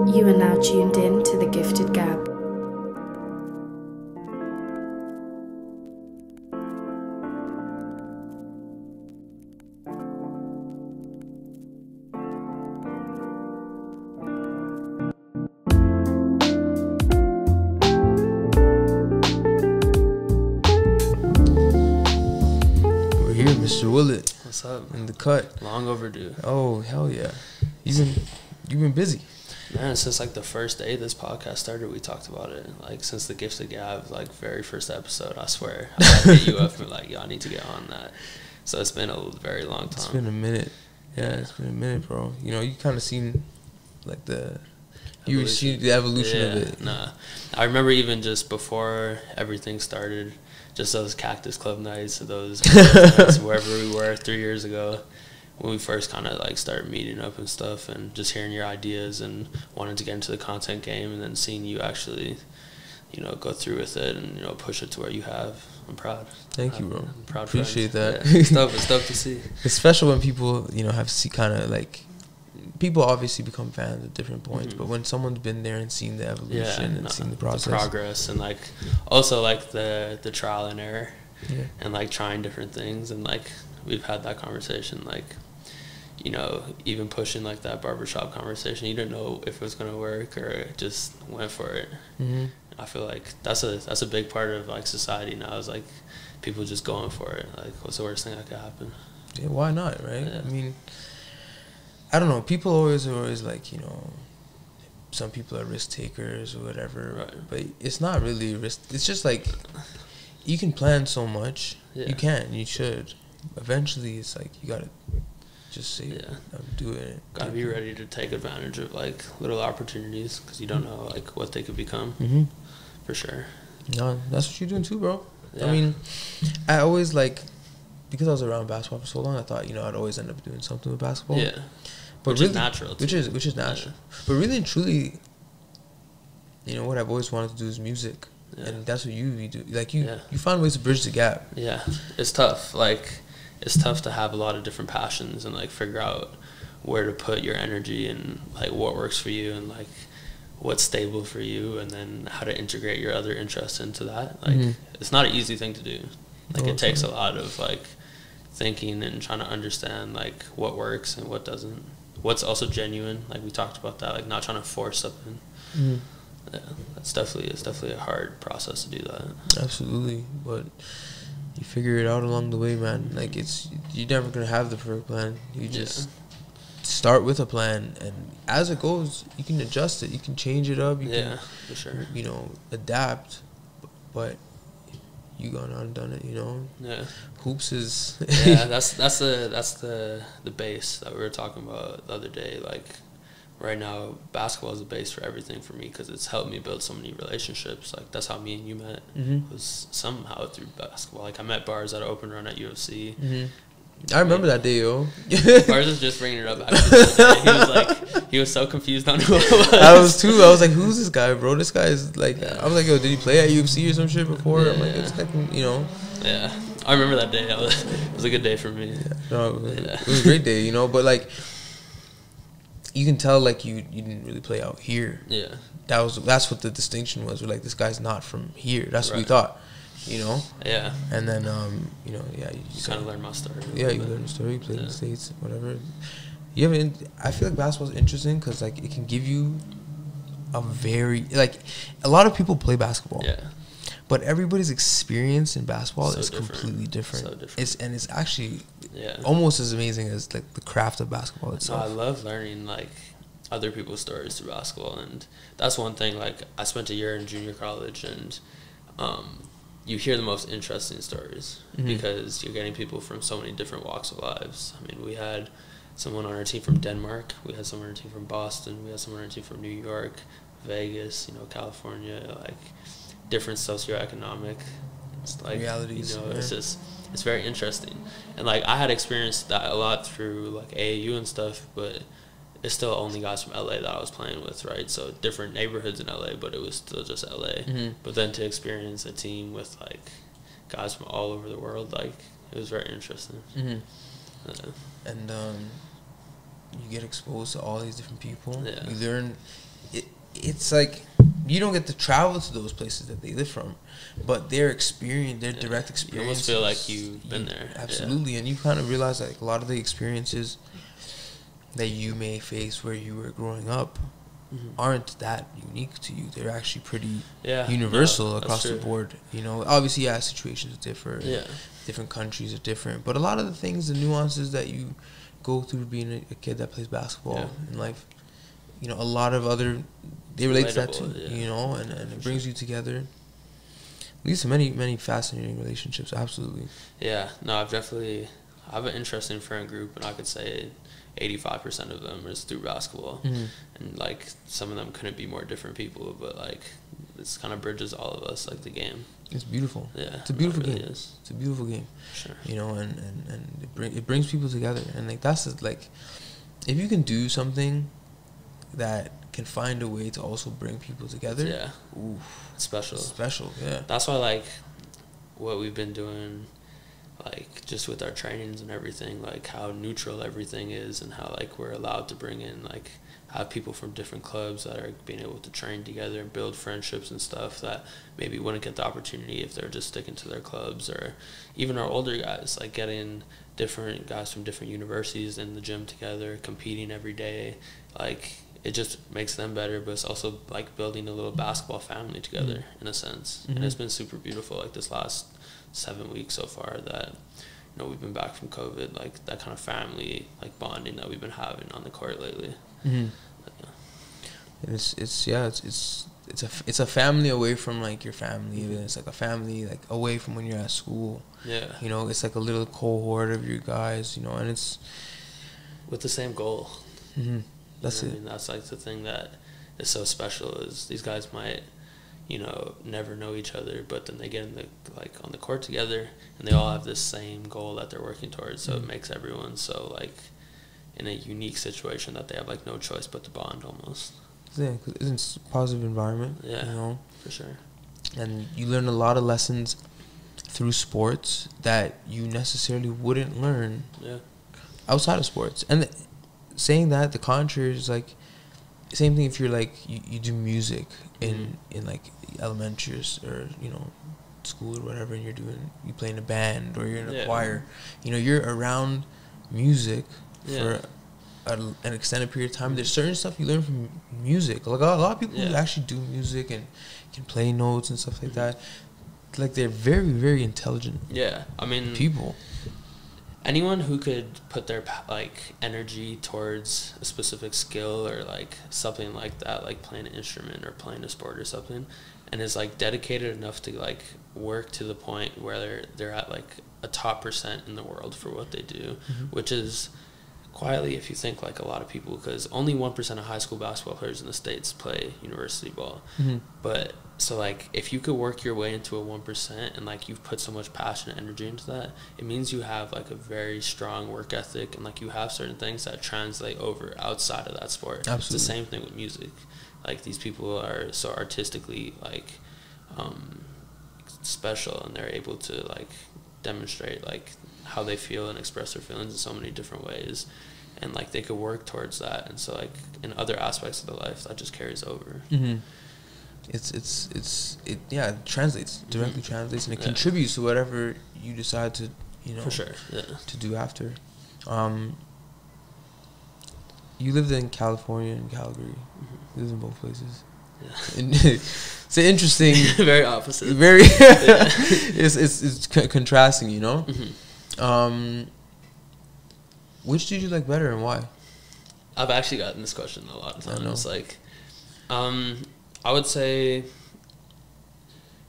You are now tuned in to the Gifted Gab. We're here, Mr. Willett. What's up? In the cut. Long overdue. Oh, hell yeah. You've been busy. Man, since like the first day this podcast started, we talked about it. Like since the Gifted Gab, like very first episode, I swear. I hit you up and be like, yo, I need to get on that. So it's been a very long time. It's been a minute. Yeah, it's been a minute, bro. You know, you kind of seen like you seen the evolution of it. Nah. I remember even just before everything started, just those Cactus Club nights, those nights wherever we were 3 years ago, when we first kind of like started meeting up and stuff, and just hearing your ideas and wanting to get into the content game, and then seeing you actually, you know, go through with it and, you know, push it to where you have. I'm proud. Thank you, bro. I'm proud. Appreciate friends. that. Yeah, it's dope to see. It's special when people, you know, have kind of like, people obviously become fans at different points, but when someone's been there and seen the evolution and seen the process, the progress, and like also like the trial and error, and like trying different things, and like we've had that conversation, like, you know, even pushing like that barbershop conversation, you didn't know if it was gonna work, or just went for it. I feel like that's a big part of like society now, is like people just going for it. Like, what's the worst thing that could happen? Yeah, why not, right? Yeah. I mean, I don't know. People always like, you know, some people are risk takers or whatever, right. But it's not really risk. It's just like, you can plan so much. Yeah. You can, you should. Eventually, it's like you gotta just say, I'm doing it. Gotta be ready to take advantage of like little opportunities, because you don't know like what they could become. For sure. No, that's what you're doing too, bro. Yeah. I mean, I always like, because I was around basketball for so long, I thought, you know, I'd always end up doing something with basketball. Yeah. But which really, is natural too. Which is natural. Yeah. But really and truly, you know, what I've always wanted to do is music. Yeah. And that's what you do. Like, you find ways to bridge the gap. Yeah. It's tough. Like, it's tough to have a lot of different passions and like figure out where to put your energy, and like what works for you, and like what's stable for you, and then how to integrate your other interests into that. Like, it's not an easy thing to do. Like, it takes a lot of like thinking and trying to understand like what works and what doesn't, what's also genuine. Like, we talked about that, like not trying to force something. Yeah, it's definitely a hard process to do that. Absolutely. But you figure it out along the way, man. Like, you're never gonna have the perfect plan. You just start with a plan, and as it goes, you can adjust it, you can change it up, you can, for sure, you know, adapt. But you gone on and done it, you know. Yeah, hoops is that's the base that we were talking about the other day. Like, right now, basketball is the base for everything for me, because it's helped me build so many relationships. Like, that's how me and you met. Was somehow through basketball. Like, I met Bars at an open run at UFC. I remember that day, yo. Bars was just bringing it up actually. He was so confused on who it was. I was too. I was like, who's this guy, bro? This guy is like, I was like, yo, did he play at UFC or some shit before? I'm like, it's like, you know. Yeah, I remember that day. It was a good day for me. Yeah. No, it was a great day, you know. But like, you can tell like you didn't really play out here. Yeah, that's what the distinction was. We're like, this guy's not from here. That's what we thought. You know? Yeah. And then, you know, you kind of learn my story. Yeah, you learn the story, you play in the States, whatever. I feel like basketball is interesting because, like, it can give you a lot of people play basketball. Yeah. But everybody's experience in basketball is completely different. So different. It's actually almost as amazing as, like, the craft of basketball itself. No, I love learning, like, other people's stories through basketball. And that's one thing, like, I spent a year in junior college, and you hear the most interesting stories because you're getting people from so many different walks of lives. I mean, we had someone on our team from Denmark, we had someone on our team from Boston, we had someone on our team from New York, Vegas, you know, California, like different socioeconomic, like, realities. You know, it's very interesting. And like, I had experienced that a lot through like AAU and stuff, but it's still only guys from LA that I was playing with, right? So different neighborhoods in LA, but it was still just LA. But then to experience a team with like guys from all over the world, like, it was very interesting. And you get exposed to all these different people. Yeah. You learn it's like you don't get to travel to those places that they live from, but their experience, their direct experience, you almost feel like you've been there. Absolutely. And you kind of realize like a lot of the experiences that you may face where you were growing up aren't that unique to you. They're actually pretty universal across the board. You know, obviously, situations differ. Yeah, different countries are different, but a lot of the things, the nuances that you go through being a kid that plays basketball in life, you know, a lot of other they relate to that too. You know, and it brings you together. Leads to many fascinating relationships. Absolutely. Yeah. No, I have an interesting friend group, and I could say 85% of them is through basketball, and like some of them couldn't be more different people, but like this kind of bridges all of us, like the game. It's beautiful. Yeah, it's a beautiful really game. Is. It's a beautiful game. Sure. You know, and it brings people together, and like that's like if you can do something that can find a way to also bring people together. Yeah. Ooh, it's special. It's special. Yeah. That's why like what we've been doing, like just with our trainings and everything, like how neutral everything is, and how like we're allowed to bring in like have people from different clubs that are being able to train together and build friendships and stuff that maybe wouldn't get the opportunity if they're just sticking to their clubs. Or even our older guys, like getting different guys from different universities in the gym together, competing every day, like it just makes them better, but it's also like building a little basketball family together in a sense. And it's been super beautiful, like this last 7 weeks so far that, you know, we've been back from COVID, like that kind of family, like bonding that we've been having on the court lately. It's a family away from like your family. It's like a family like away from when you're at school. Yeah. You know, it's like a little cohort of you guys, you know, and it's with the same goal. That's it. I mean, that's like the thing that is so special is these guys might, you know, never know each other, but then they get in the like on the court together, and they all have this same goal that they're working towards. So it makes everyone so like in a unique situation that they have like no choice but to bond almost. Yeah, because it's a positive environment. Yeah, you know, for sure. And you learn a lot of lessons through sports that you necessarily wouldn't learn outside of sports. And saying that, the contrary is like same thing if you're like you do music in like elementary or you know school or whatever, and you play in a band or you're in a choir. You know, you're around music for an extended period of time. There's certain stuff you learn from music. Like a lot of people who actually do music and can play notes and stuff like that, like they're very, very intelligent. Yeah, I mean, people. Anyone who could put their like energy towards a specific skill or like something like that, like playing an instrument or playing a sport or something, and is like dedicated enough to like work to the point where they're at like a top % in the world for what they do, which is quietly, if you think like a lot of people, because only 1% of high school basketball players in the States play university ball. But so like if you could work your way into a 1% and like you've put so much passion and energy into that, it means you have like a very strong work ethic, and like you have certain things that translate over outside of that sport. Absolutely. It's the same thing with music. Like these people are so artistically like special, and they're able to like demonstrate like how they feel and express their feelings in so many different ways, and like they could work towards that. And so like in other aspects of their life that just carries over. It translates, directly translates, and it contributes to whatever you decide to, you know, for sure, to do after. You lived in California and Calgary. You lived in both places. It's an interesting, very opposite. Very, it's contrasting, you know. Which did you like better and why? I've actually gotten this question a lot of times. Like, I would say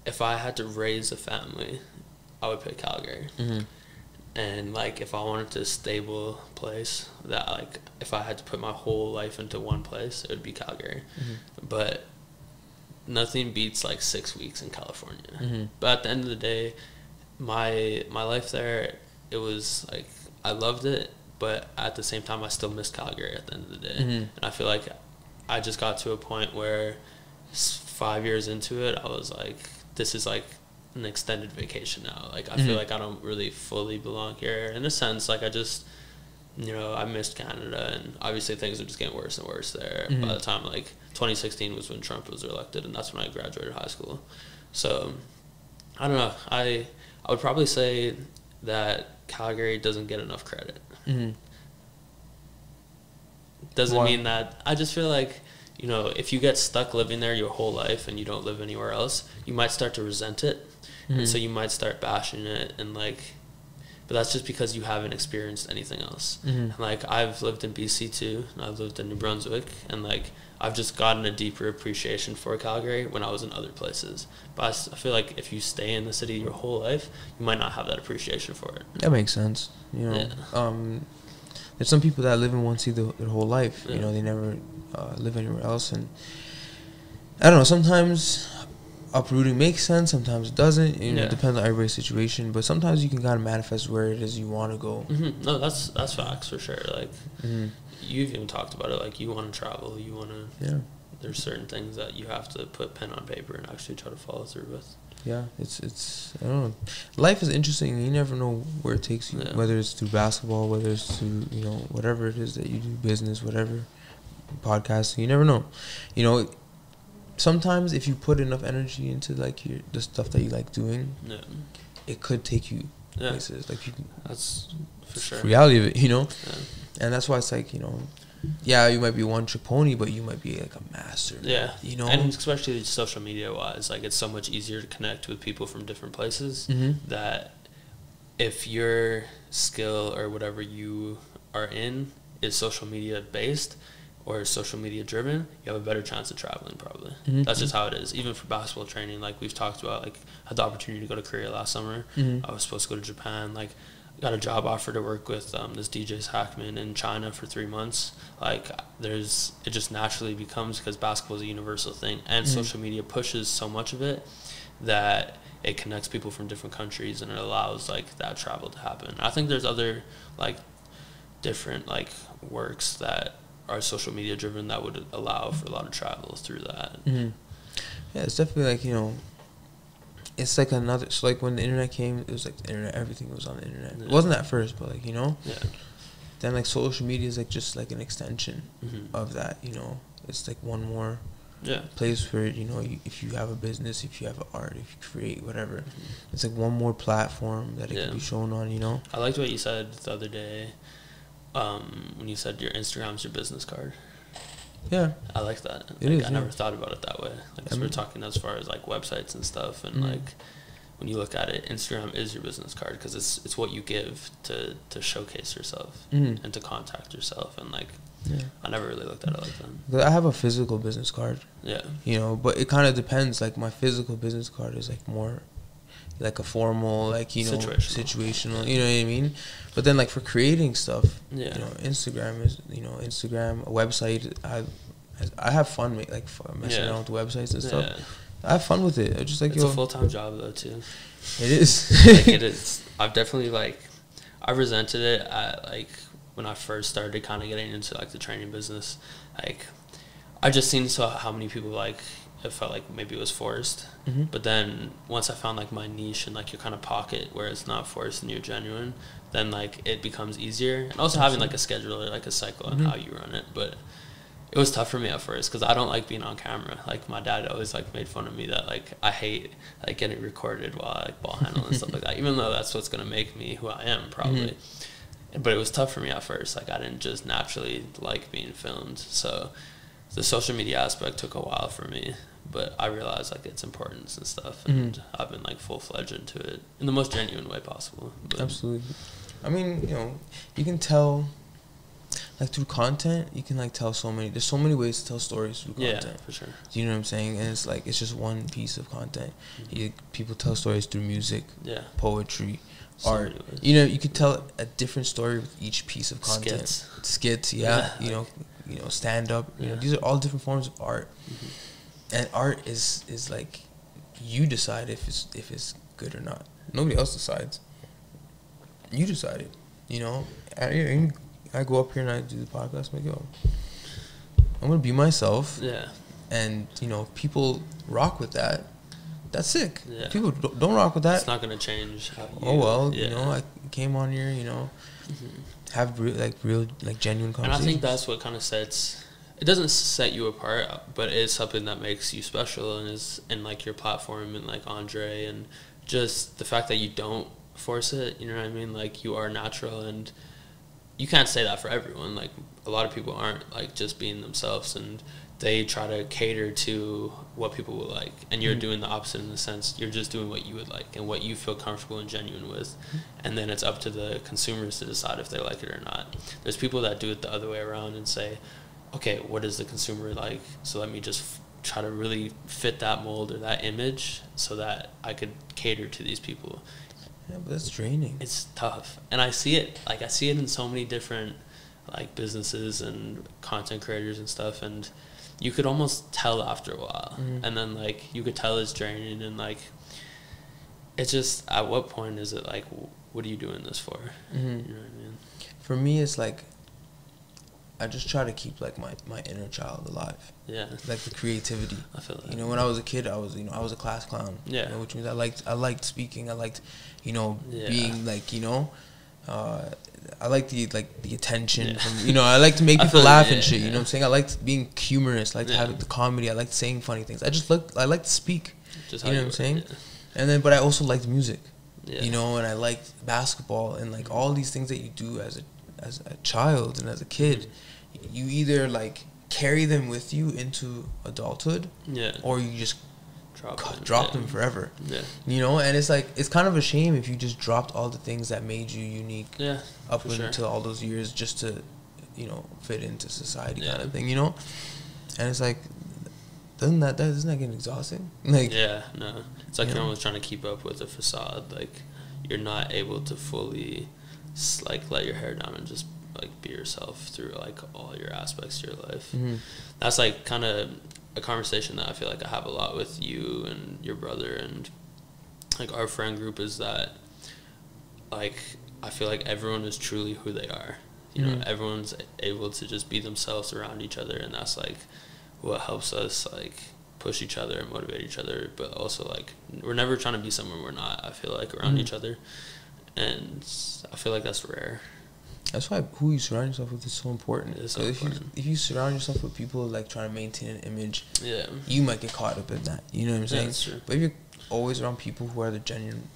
if I had to raise a family, I would pick Calgary. And like if I wanted a stable place, that like if I had to put my whole life into one place, it would be Calgary. But nothing beats like 6 weeks in California. But at the end of the day, my life there, it was like I loved it, but at the same time I still missed Calgary at the end of the day. And I feel like I just got to a point where 5 years into it, I was like, this is like an extended vacation now. Like I feel like I don't really fully belong here in a sense. Like I just you know, I missed Canada, and obviously things are just getting worse and worse there. By the time, like, 2016 was when Trump was elected, and that's when I graduated high school. So, I don't know. I would probably say that Calgary doesn't get enough credit. Doesn't mean that. I just feel like, you know, if you get stuck living there your whole life and you don't live anywhere else, you might start to resent it. And so you might start bashing it, and like, but that's just because you haven't experienced anything else. And like, I've lived in BC too, and I've lived in New Brunswick, and like, I've just gotten a deeper appreciation for Calgary when I was in other places. But I feel like if you stay in the city your whole life, you might not have that appreciation for it. That makes sense. You know, there's some people that live in one city their whole life. You know, they never live anywhere else, and I don't know. Sometimes uprooting makes sense, sometimes it doesn't. You know, it depends on everybody's situation. But sometimes you can kind of manifest where it is you want to go. No, that's facts for sure. Like, you've even talked about it. Like, you want to travel, you want to. Yeah. There's certain things that you have to put pen on paper and actually try to follow through with. Yeah, it's I don't know. Life is interesting. You never know where it takes you. Whether it's through basketball, whether it's through, you know, whatever it is that you do, business, whatever, podcasting. You never know. You know, sometimes if you put enough energy into like the stuff that you like doing, it could take you places. Like, that's for sure. Reality of it, you know. And that's why it's like, you know, you might be one trick pony, but you might be like a master. You know, and especially social media wise, like, it's so much easier to connect with people from different places. That if your skill or whatever you are in is social media based or social media driven, you have a better chance of traveling probably. That's just how it is. Even for basketball training, like we've talked about, like, I had the opportunity to go to Korea last summer. I was supposed to go to Japan. Like, got a job offer to work with this DJ's Hackman in China for 3 months. Like, it just naturally becomes, because basketball is a universal thing, and social media pushes so much of it that it connects people from different countries, and it allows like that travel to happen. I think there's other like different like works that are social media driven that would allow for a lot of travel through that. Yeah, it's definitely like, you know, it's like another, so like when the internet came, it was like the internet, everything was on the internet. It wasn't at first, but like, you know, then like social media is like just like an extension of that, you know. It's like one more place where, you know, if you have a business, if you have art, if you create whatever, it's like one more platform that it can be shown on, you know. I liked what you said the other day when you said your Instagram's your business card. Yeah, I like that. It like, is, I never thought about it that way. Like, 'cause we're talking as far as like websites and stuff, and like when you look at it, Instagram is your business card because it's what you give to showcase yourself and to contact yourself, and like I never really looked at it like that. I have a physical business card. Yeah, you know, but it kind of depends. Like my physical business card is like more like a formal, like, you know, situational, you know what I mean? But then like for creating stuff, you know, Instagram is, you know, Instagram, a website, I have fun messing around with websites and stuff. I have fun with it. I'm just like, it's a full-time job though too. It is. Like, it is. I've definitely like, I resented it at like when I first started kind of getting into like the training business. Like, I just seen how many people like, it felt like maybe it was forced. But then once I found like my niche and like your kind of pocket where it's not forced and you're genuine, then like it becomes easier. And also having like a schedule or like a cycle on how you run it. But it was tough for me at first because I don't like being on camera. Like my dad always like made fun of me that like I hate like getting recorded while I like ball handle and stuff like that, even though that's what's gonna make me who I am probably. But it was tough for me at first. Like I didn't just naturally like being filmed. So the social media aspect took a while for me, but I realized like its importance and stuff, and I've been like full-fledged into it in the most genuine way possible. But absolutely. I mean, you know, you can tell like through content, you can like tell there's so many ways to tell stories through content. Yeah, for sure. Do you know what I'm saying? And it's like, it's just one piece of content. People tell stories through music, poetry, art. You know, you could tell a different story with each piece of content. Skits, you know, stand up. You know, these are all different forms of art. And art is like, you decide if it's good or not. Nobody else decides. You decide it. You know, I go up here and I do the podcast. I'm like, yo, I'm gonna be myself. Yeah. And you know, people rock with that. That's sick. Yeah. People don't rock with that. It's not gonna change. You know, I came on here. You know, have real genuine conversations. And I think that's what kind of sets. It doesn't set you apart, but it's something that makes you special, and is in like your platform and like Andre, and just the fact that you don't force it. You know what I mean? Like, you are natural, and you can't say that for everyone. Like, a lot of people aren't like just being themselves, and they try to cater to what people will like, and you're doing the opposite, in the sense you're just doing what you would like and what you feel comfortable and genuine with, and then it's up to the consumers to decide if they like it or not. There's people that do it the other way around and say, okay, what is the consumer like, so let me just try to really fit that mold or that image so that I could cater to these people. Yeah, but that's draining. It's tough, and I see it in so many different like businesses and content creators and stuff, and you could almost tell after a while. And then like you could tell it's draining, and like it's just, at what point is it like, what are you doing this for? You know what I mean? For me, it's like I just try to keep like my inner child alive. Yeah. Like the creativity. I feel that. You know, when I was a kid, I was a class clown. Yeah. You know, which means I liked speaking. I liked, being like, I like the attention from, I like to make people laugh and shit. You know what I'm saying? I liked being humorous. I liked having the comedy. I liked saying funny things. I like to speak. Just you know what I'm saying? Yeah. And then, but I also liked music. Yeah. And I liked basketball, and like all these things that you do as a child and as a kid, you either like carry them with you into adulthood, or you just drop them forever. And it's like, it's kind of a shame if you just dropped all the things that made you unique up until all those years just to fit into society kind of thing, and it's like, doesn't that get exhausting? Like, no, it's like you're almost trying to keep up with a facade. Like, you're not able to fully like let your hair down and just like be yourself through like all your aspects of your life. That's like kind of a conversation that I feel like I have a lot with you and your brother and like our friend group, is that like I feel like everyone is truly who they are. Everyone's able to just be themselves around each other, and that's like what helps us like push each other and motivate each other. But also like we're never trying to be someone we're not, I feel like, around each other, and I feel like that's rare. That's why who you surround yourself with is so important. It's so important. If you surround yourself with people like trying to maintain an image, you might get caught up in that. You know what I'm saying? That's true. But if you're always around people who are the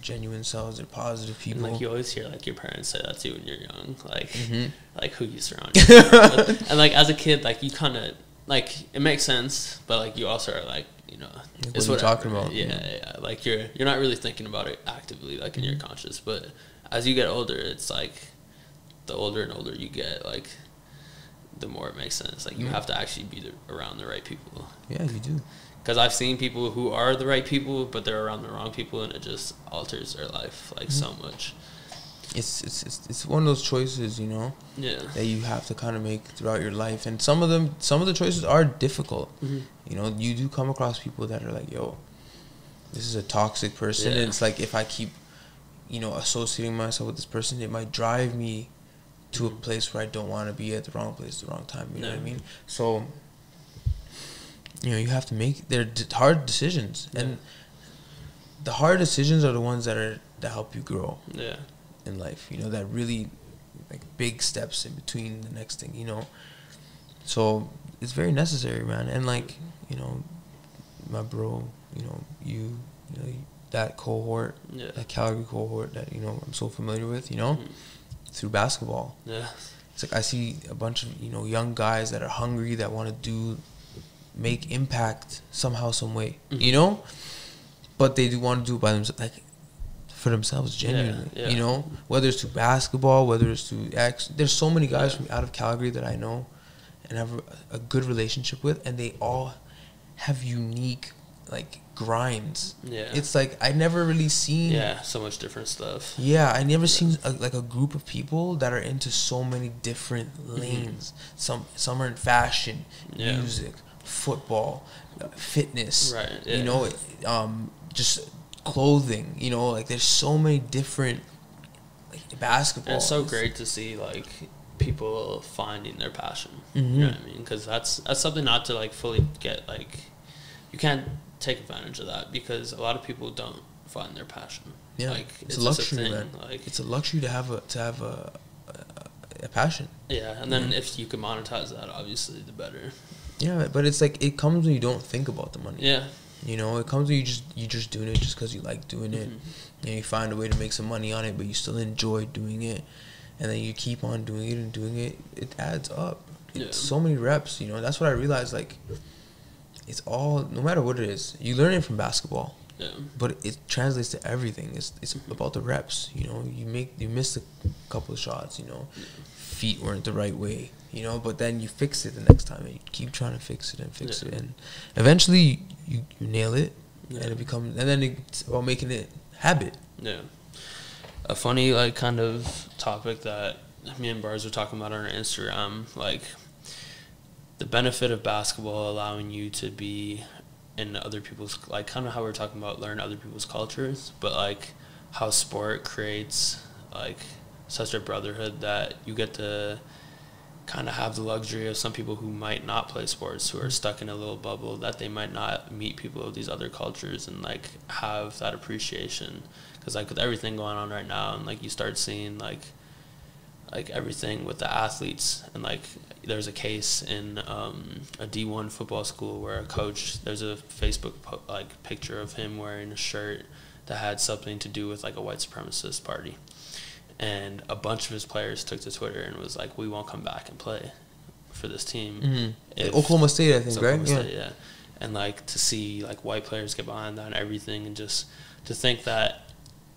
genuine selves, they're positive people. And like you always hear like your parents say that too when you're young, like like who you surround yourself with. And like as a kid, like you kind of like, it makes sense, but like you also are like, it's what you're talking about. Yeah. Like you're not really thinking about it actively, like in your conscious. But as you get older, it's like the older and older you get, like the more it makes sense. Like you have to actually be around the right people. Yeah, you do. Because I've seen people who are the right people, but they're around the wrong people, and it just alters their life like so much. It's one of those choices, that you have to kind of make throughout your life, and some of the choices are difficult. You do come across people that are like, yo, this is a toxic person, and it's like, if I keep associating myself with this person, it might drive me to a place where I don't want to be at the wrong place at the wrong time. You know what I mean? So you have to make hard decisions, and the hard decisions are the ones that help you grow in life, that really like big steps in between the next thing, so it's very necessary, man. And like my bro, you that cohort, that Calgary cohort that I'm so familiar with, through basketball. It's like I see a bunch of young guys that are hungry, that want to make impact somehow, some way, but they do want to do it by themselves, like for themselves, genuinely. Whether it's through basketball, whether it's through there's so many guys from out of Calgary that I know and have a good relationship with, and they all have unique like grinds. It's like I never really seen so much different stuff. I never seen a group of people that are into so many different lanes. Some are in fashion, music, football, fitness, just clothing, like there's so many different like basketball. And it's so great to see like people finding their passion. You know what I mean? Because that's something not to like fully get, like you can't take advantage of that, because a lot of people don't find their passion. Like it's a luxury, man. Like it's a luxury to have a passion. Yeah, and then if you can monetize that, obviously, the better. Yeah, but it's like it comes when you don't think about the money. Yeah. You know, it comes when you just doing it just because you like doing it. And you find a way to make some money on it, but you still enjoy doing it. And then you keep on doing it and doing it. It adds up. It's so many reps, you know. That's what I realized, like, it's all, no matter what it is, you learn it from basketball. Yeah. But it translates to everything. It's about the reps, you know. You miss a couple of shots, you know. Feet weren't the right way, you know, but then you fix it the next time and you keep trying to fix it and fix it, and eventually you nail it, and it becomes, and then it's about making it habit. Yeah. A funny, like, kind of topic that me and Bars were talking about on our Instagram, like, the benefit of basketball allowing you to be in other people's, like, kind of how we're talking about learn other people's cultures, but, like, how sport creates, like, such a brotherhood that you get to kind of have the luxury of some people who might not play sports, who are stuck in a little bubble, that they might not meet people of these other cultures and, like, have that appreciation. Because, like, with everything going on right now, and, like, you start seeing, like everything with the athletes, and, like, there's a case in a D1 football school where a coach, there's a Facebook picture of him wearing a shirt that had something to do with, like, a white supremacist party. And a bunch of his players took to Twitter and was like, we won't come back and play for this team. Oklahoma State, I think, right? Oklahoma State, yeah. And, like, to see, like, white players get behind that and everything, and just to think that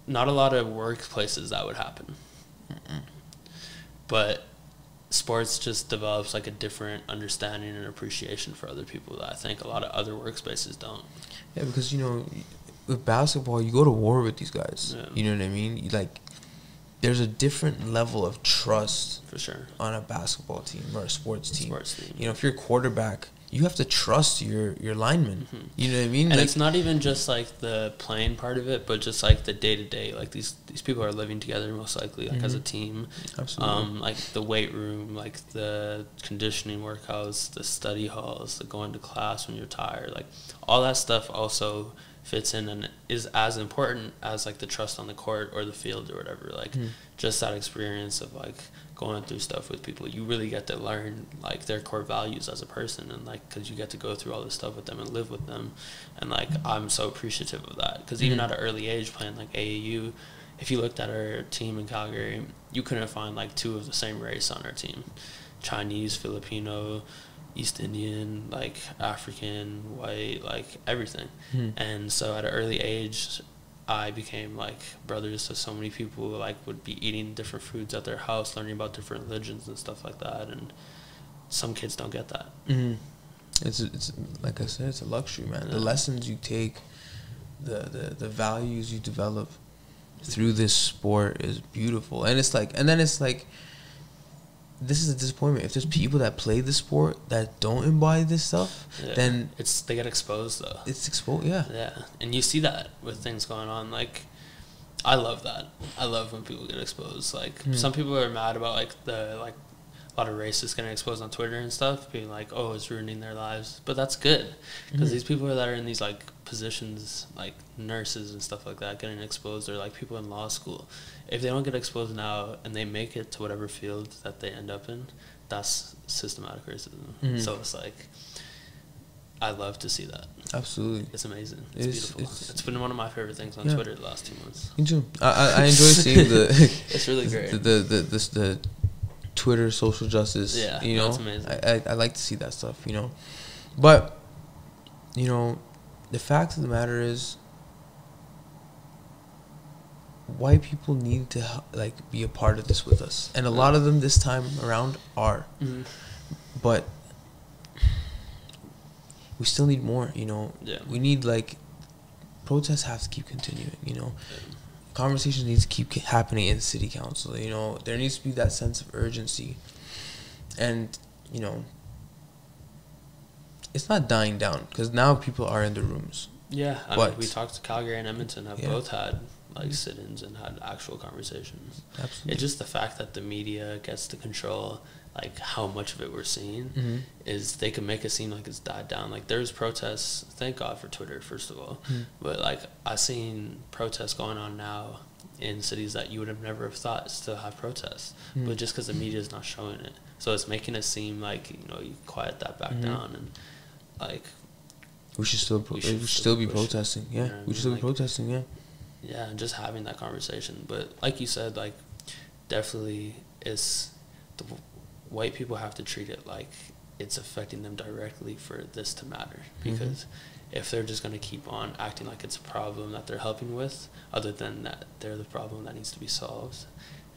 not a lot of workplaces that would happen. But sports just develops, like, a different understanding and appreciation for other people that I think a lot of other workspaces don't. Yeah, because, you know, with basketball, you go to war with these guys. Yeah. You know what I mean? You, like, there's a different level of trust for sure on a basketball team or a sports team. You know, if you're a quarterback, you have to trust your linemen. You know what I mean? And, like, it's not even just, like, the playing part of it, but just, like, the day-to-day. Like, these people are living together most likely, like, as a team. Absolutely. Like, the weight room, like, the conditioning workouts, the study halls, the going to class when you're tired. Like, all that stuff also fits in and is as important as, like, the trust on the court or the field or whatever. Like, just that experience of, like, going through stuff with people. You really get to learn, like, their core values as a person, and, like, because you get to go through all this stuff with them and live with them. And, like, I'm so appreciative of that, because even at an early age playing, like, AAU, if you looked at our team in Calgary, you couldn't find, like, two of the same race on our team. Chinese, Filipino, East Indian, like, African, white, like, everything. And so at an early age, I became, like, brothers to so many people who, like, would be eating different foods at their house, learning about different religions and stuff like that. And some kids don't get that. It's like I said, it's a luxury, man. Yeah. The lessons you take, the values you develop through this sport is beautiful. And it's like, this is a disappointment. If there's people that play the sport that don't embody this stuff, then they get exposed, though. It's exposed, yeah. Yeah, and you see that with things going on. Like, I love that. I love when people get exposed. Like, some people are mad about, like, a lot of racists getting exposed on Twitter and stuff, being like, oh, it's ruining their lives. But that's good, because these people that are in these, like, positions, like nurses and stuff like that, getting exposed, or, like, people in law school, if they don't get exposed now and they make it to whatever field that they end up in, that's systematic racism. So it's like, I love to see that. Absolutely. It's amazing. It's beautiful. It's been one of my favorite things on Twitter the last 2 months. Me too. I enjoy seeing the it's really great. The Twitter social justice. Yeah, you know, it's amazing. I like to see that stuff, you know. But, you know, the fact of the matter is, white people need to, like, be a part of this with us, and a lot of them this time around are. But we still need more, you know. We need, like, protests have to keep continuing, you know. Conversations need to keep happening in city council, you know. There needs to be that sense of urgency, and, you know, it's not dying down, because now people are in the rooms. Yeah, I mean, we talked to Calgary and Edmonton have both had, like, sit-ins and had actual conversations. Absolutely. It's just the fact that the media gets to control, like, how much of it we're seeing, is they can make it seem like it's died down. Like, there's protests, thank God for Twitter, first of all, but, like, I've seen protests going on now in cities that you would have never have thought still have protests, but just because the media is not showing it, so it's making it seem like, you know, you quiet that back down, and like we should still be protesting. Yeah, you know we should still be protesting. Yeah. Yeah, and just having that conversation. But like you said, like, definitely is the white people have to treat it like it's affecting them directly for this to matter, because if they're just going to keep on acting like it's a problem that they're helping with, other than that they're the problem that needs to be solved,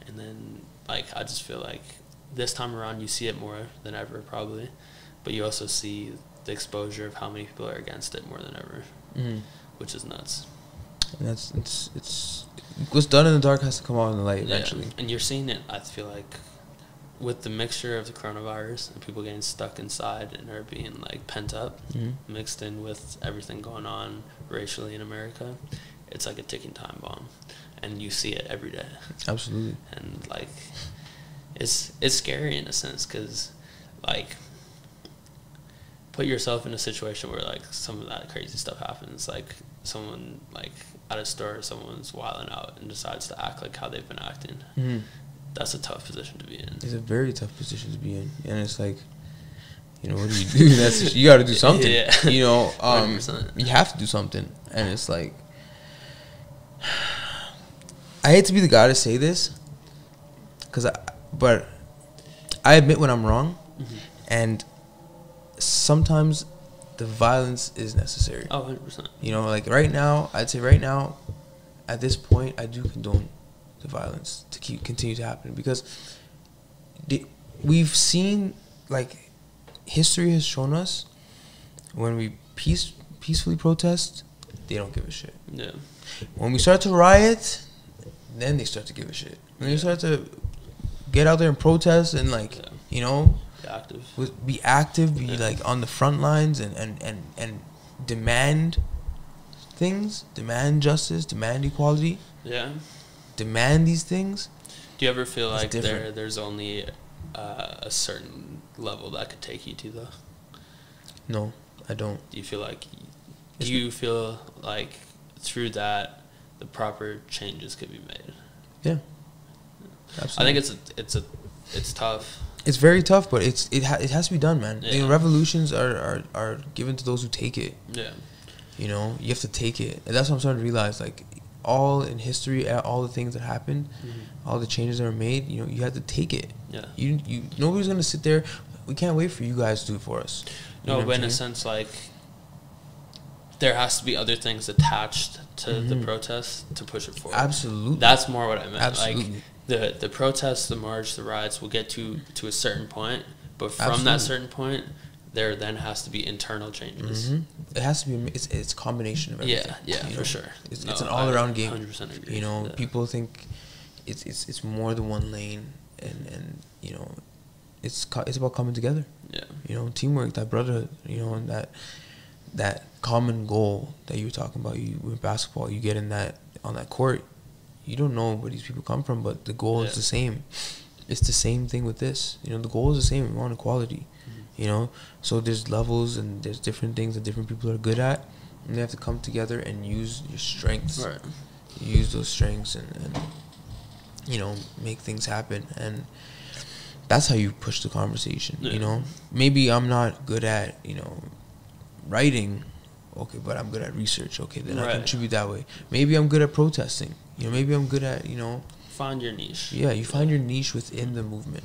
and then, like, I just feel like this time around you see it more than ever probably, but you also see the exposure of how many people are against it more than ever, which is nuts. And it's what's done in the dark has to come out in the light eventually. And you're seeing it, I feel like, with the mixture of the coronavirus and people getting stuck inside and are being, like, pent up, mixed in with everything going on racially in America, it's like a ticking time bomb, and you see it every day. Absolutely. And, like, it's scary in a sense, because, like, put yourself in a situation where, like, some of that crazy stuff happens, like someone, like, at a store, someone's wilding out and decides to act like how they've been acting. That's a tough position to be in. It's a very tough position to be in, and it's like, you know, what do you do? That's you got to do something. Yeah. You know, 100%. You have to do something, and it's like, I hate to be the guy to say this, but I admit when I'm wrong, and sometimes the violence is necessary. 100%. You know, like right now, I'd say right now, at this point, I do condone the violence to continue to happen, because we've seen, like, history has shown us when we peacefully protest, they don't give a shit. Yeah. When we start to riot, then they start to give a shit. When they start to get out there and protest and, like, you know, be active, be like on the front lines and demand things, demand justice, demand equality. Yeah. Demand these things. Do you ever feel like there's only a certain level that could take you to, though? No, I don't. Do you feel like through that the proper changes could be made? Yeah. Absolutely. I think it's tough. It's very tough, but it has to be done, man. Yeah. You know, revolutions are given to those who take it. Yeah. You know, you have to take it. And that's what I'm starting to realize, like, all in history, all the things that happened, all the changes that were made, you know, you have to take it. Yeah. You nobody's gonna sit there. We can't wait for you guys to do it for us. No, but in a sense, like, there has to be other things attached to the protest to push it forward. Absolutely. That's more what I meant. Absolutely. Like, the protests, the march, the riots will get to a certain point, but from that certain point, there then has to be internal changes. It has to be. It's a combination of everything. Yeah, for sure. It's an all around game. 100% agree. You know, people think it's more than one lane, and you know, it's about coming together. Yeah. You know, teamwork, that brotherhood. You know, and that common goal that you were talking about. You with basketball, you get on that court. You don't know where these people come from, but the goal is the same. It's the same thing with this. You know, the goal is the same. We want equality. You know, so there's levels and there's different things that different people are good at, and they have to come together and use your strengths. Right. Use those strengths and you know, make things happen, and that's how you push the conversation. You know, maybe I'm not good at, you know, writing, okay, but I'm good at research. Okay, then I contribute that way. Maybe I'm good at protesting. You know, maybe I'm good at, you know, find your niche. Yeah, you find your niche within the movement.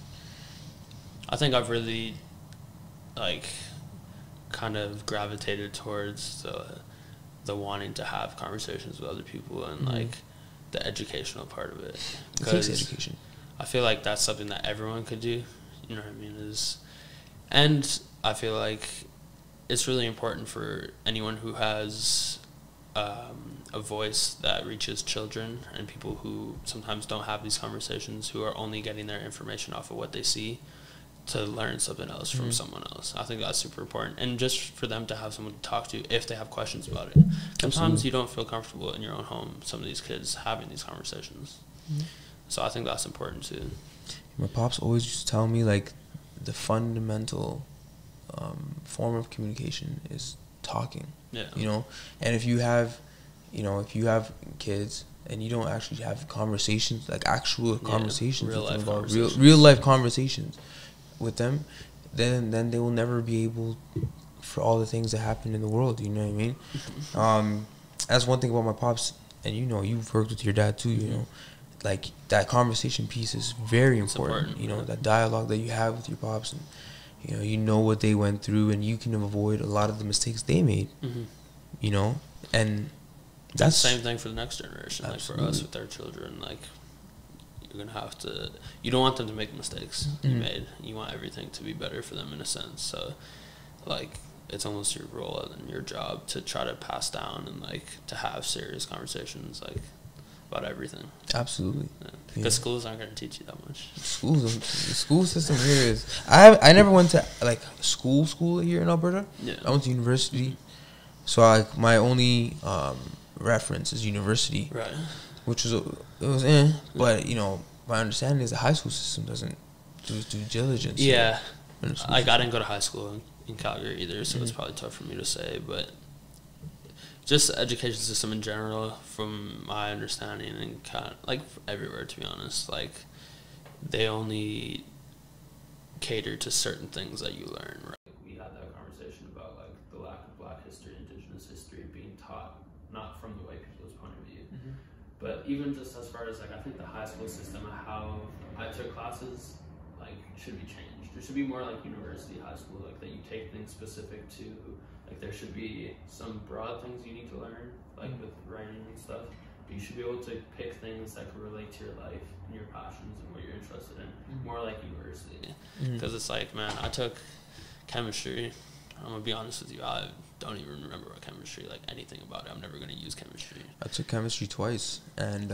I think I've really, like, kind of gravitated towards the wanting to have conversations with other people and like the educational part of it. It takes education. I feel like that's something that everyone could do. You know what I mean? And I feel like it's really important for anyone who has a voice that reaches children and people who sometimes don't have these conversations, who are only getting their information off of what they see, to learn something else from someone else. I think that's super important. And just for them to have someone to talk to if they have questions about it. Sometimes you don't feel comfortable in your own home, some of these kids having these conversations. So I think that's important too. My pops always used to tell me, like, the fundamental form of communication is talking. Yeah. You know? And if you have, you know, if you have kids and you don't actually have conversations, like actual conversations with them about real life conversations with them, then they will never be able for all the things that happen in the world. You know what I mean? That's one thing about my pops, and you know, you've worked with your dad too. You know, like that conversation piece is very important. You know, that dialogue that you have with your pops, and you know what they went through, and you can avoid a lot of the mistakes they made. You know, and that's the same thing for the next generation. Absolutely. Like for us with our children, like you're gonna have to. You don't want them to make mistakes you made. You want everything to be better for them in a sense. So, like, it's almost your role and your job to try to pass down and like to have serious conversations like about everything. Absolutely. Because schools aren't going to teach you that much. The school system here is. I never went to like school here in Alberta. Yeah. I went to university, so like my only reference is university. Right. Which was but you know, my understanding is the high school system doesn't do due diligence. Yeah. I didn't go to high school in Calgary either, so it's probably tough for me to say, but just the education system in general, from my understanding, and kind of, like everywhere, to be honest, like they only cater to certain things that you learn. Right? We had that conversation about like the lack of Black history, Indigenous history being taught, not from the white people's point of view, but even just as far as like I think the high school system, how I took classes, like should be changed. There should be more like university, high school, like that you take things specific to, like there should be some broad things you need to learn, like with writing and stuff, but you should be able to pick things that can relate to your life and your passions and what you're interested in, more like university. Because it's like, man, I took chemistry. I'm going to be honest with you, I don't even remember what chemistry, like anything about it. I'm never going to use chemistry. I took chemistry twice, and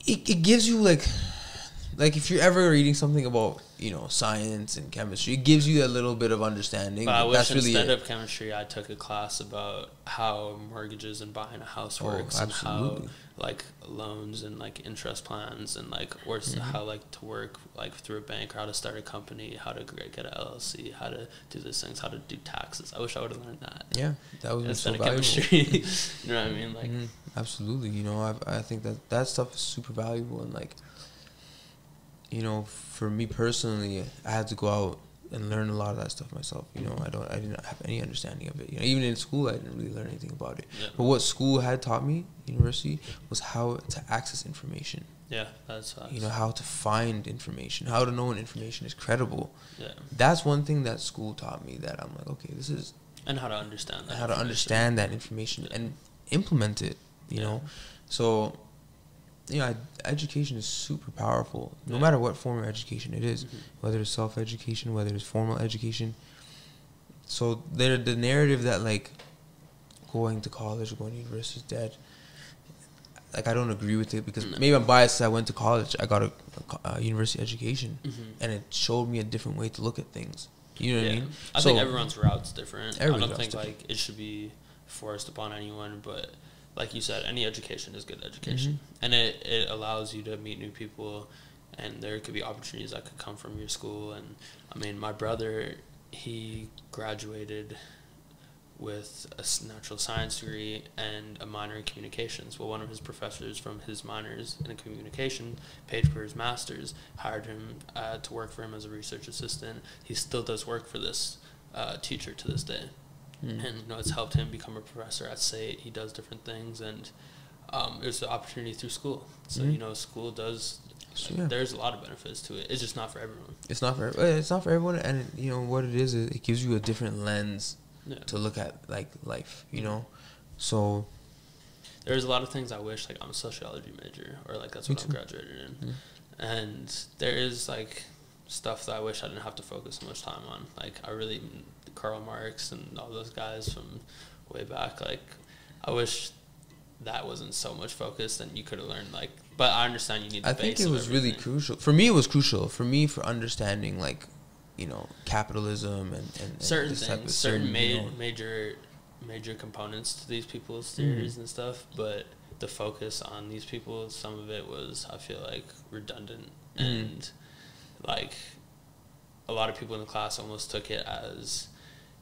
it gives you like if you're ever reading something about, you know, science and chemistry, it gives you a little bit of understanding. But I wish instead of chemistry, I took a class about how mortgages and buying a house works, and how like loans and like interest plans and like how like to work like through a bank, or how to start a company, how to get an LLC, how to do these things, how to do taxes. I wish I would have learned that. Yeah, that was instead so of chemistry. You know what I mean? Like absolutely. You know, I think that stuff is super valuable, and like, you know, for me personally, I had to go out and learn a lot of that stuff myself. You know, I didn't have any understanding of it. You know, even in school, I didn't really learn anything about it. Yeah. But what school had taught me, university, was how to access information. Yeah, that's facts. You know, how to find information, how to know when information is credible. Yeah, that's one thing that school taught me. That I'm like, okay, this is, and how to understand that. How to understand that information and implement it. You know, so. You know, education is super powerful, no matter what form of education it is, whether it's self-education, whether it's formal education. So the narrative that, like, going to college or going to university is dead, like, I don't agree with it, because maybe I'm biased. I went to college, I got a university education, and it showed me a different way to look at things. You know what I mean? I think everyone's route's different. I don't think, like, it should be forced upon anyone, but like you said, any education is good education. And it allows you to meet new people, and there could be opportunities that could come from your school. And I mean, my brother, he graduated with a natural science degree and a minor in communications. Well, one of his professors from his minors in communication paid for his master's, hired him to work for him as a research assistant. He still does work for this teacher to this day. And, you know, it's helped him become a professor at SAIT. He does different things, and there's an opportunity through school. So, you know, school does, there's a lot of benefits to it. It's just not for everyone. It's not for everyone, and, you know, what it is, it gives you a different lens to look at, like, life, you know? So there's a lot of things I wish, like, I'm a sociology major, or, like, that's what I'm graduated in. And there is, like, stuff that I wish I didn't have to focus so much time on. Like, Karl Marx and all those guys from way back, like, I wish that wasn't so much focused, and you could have learned, like, but I understand you need the I think it was really crucial. For me, it was crucial. For me, for understanding, like, you know, capitalism and certain things, certain major components to these people's theories and stuff, but the focus on these people, some of it was, I feel like, redundant, and, like, a lot of people in the class almost took it as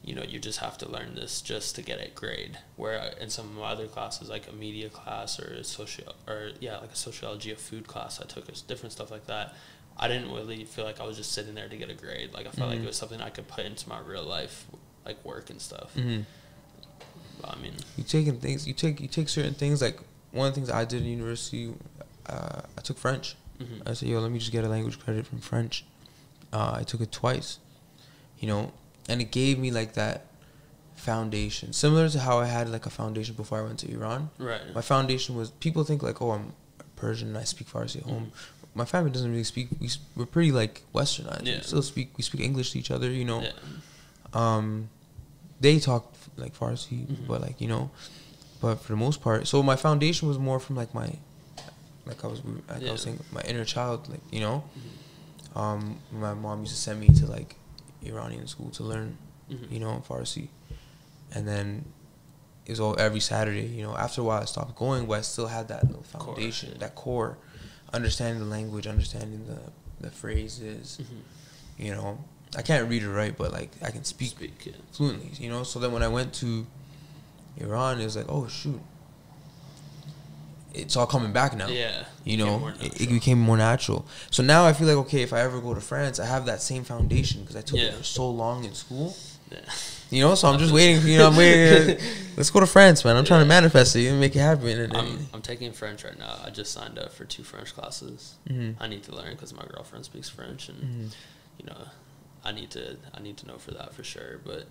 you know, you just have to learn this just to get a grade. Where in some of my other classes, like a media class or a sociology of food class I took, different stuff like that, I didn't really feel like I was just sitting there to get a grade. Like I felt like it was something I could put into my real life, like work and stuff. But, I mean, you take certain things. Like one of the things I did in university, I took French. I said, yo, let me just get a language credit from French. I took it twice, you know, and it gave me like that foundation, similar to how I had like a foundation before I went to Iran. Right. My foundation was, people think like, oh, I'm Persian and I speak Farsi at home. My family doesn't really speak. We're pretty like Westernized. Yeah. We speak English to each other, you know. Yeah. They talk like Farsi, but like, you know, but for the most part, so my foundation was more from like my, like I was saying, my inner child, like, you know. My mom used to send me to like Iranian school to learn, you know, Farsi, and then it was all every Saturday. You know, after a while I stopped going, but I still had that little foundation, that core, understanding the language, understanding the phrases. You know, I can't read or write, but like I can speak fluently. You know, so then when I went to Iran, it was like, oh shoot, it's all coming back now. Yeah. You know, it became more natural. So now I feel like, okay, if I ever go to France, I have that same foundation because I took it for so long in school. Yeah. You know, so I'm just waiting. You know, I'm waiting. Let's go to France, man. I'm trying to manifest it and make it happen. And I'm taking French right now. I just signed up for 2 French classes. I need to learn because my girlfriend speaks French, and you know, I need to know for that for sure. But